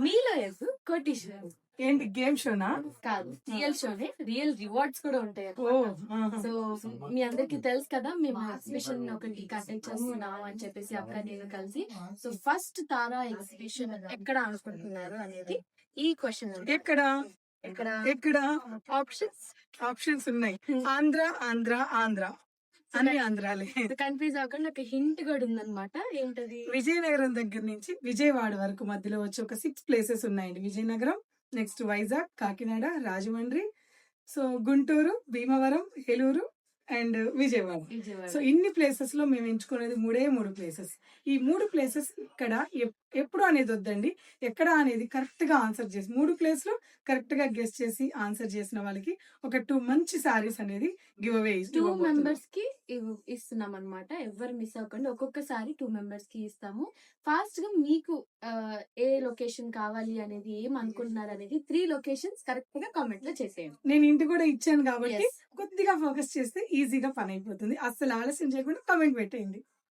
మీలో ఎస్ కోటీశ్వర్ ఏంటి గేమ్ షోనా? కాదు, రియల్ షోనే. రియల్ రివార్డ్స్ కూడా ఉంటాయి. ఓ ఆహా. సో మీ అందరికి తెలుసు కదా, మేము ఎగ్జిబిషన్ ఒకటి కండక్ట్ చేస్తున్నాం అని చెప్పేసి అక్క నేను కలిసి. సో ఫస్ట్ తారా ఎగ్జిబిషన్ ఎక్కడ అనుకుంటున్నారు అనేది ఈ క్వశ్చన్. ఎక్కడ ఎక్కడ ఎక్కడ ఆప్షన్స్ ఆప్షన్స్ ఉన్నాయి. ఆంధ్ర ఆంధ్ర ఆంధ్ర అన్ని ఆంధ్రాలే. కన్ఫ్యూజ్ అవ్వకుండా ఒక హింట్ కూడా ఉందన్నమాట. ఏంటది? విజయనగరం దగ్గర నుంచి విజయవాడ వరకు మధ్యలో వచ్చి ఒక 6 ప్లేసెస్ ఉన్నాయండి. Vizianagaram, next Vizag, Kakinada, Rajahmundry, so Guntur, Bhimavaram, Eluru and Vijayawada. Vijayawada. So ఇన్ని ప్లేసెస్ లో మేము ఎంచుకునేది 3 ప్లేసెస్. ఈ 3 ప్లేసెస్ ఇక్కడ ఎప్పుడు అనేది వద్దండి, ఎక్కడ అనేది కరెక్ట్ గా ఆన్సర్ చేసి 3 ప్లేస్ లో కరెక్ట్ గా గెస్ట్ చేసి ఆన్సర్ చేసిన వాళ్ళకి ఒక 2 మంచి సారీస్ అనేది గివ్ అవే 2 మెంబర్స్ కి ఇస్తున్నాం అనమాట. ఎవరు మిస్ అవ్వకండి. ఒక్కొక్కసారి 2 మెంబర్స్ కి ఇస్తాము. ఫాస్ట్ గా మీకు ఏ లొకేషన్ కావాలి అనేది, ఏం అనుకుంటున్నారు అనేది 3 లొకేషన్స్ కరెక్ట్ గా కామెంట్ లో చేసేయండి. నేను ఇంటి కూడా ఇచ్చాను కాబట్టి Yes. కొద్దిగా ఫోకస్ చేస్తే ఈజీగా పని అయిపోతుంది. అస్సలు ఆలస్యం చేయకుండా కామెంట్ పెట్టేయండి.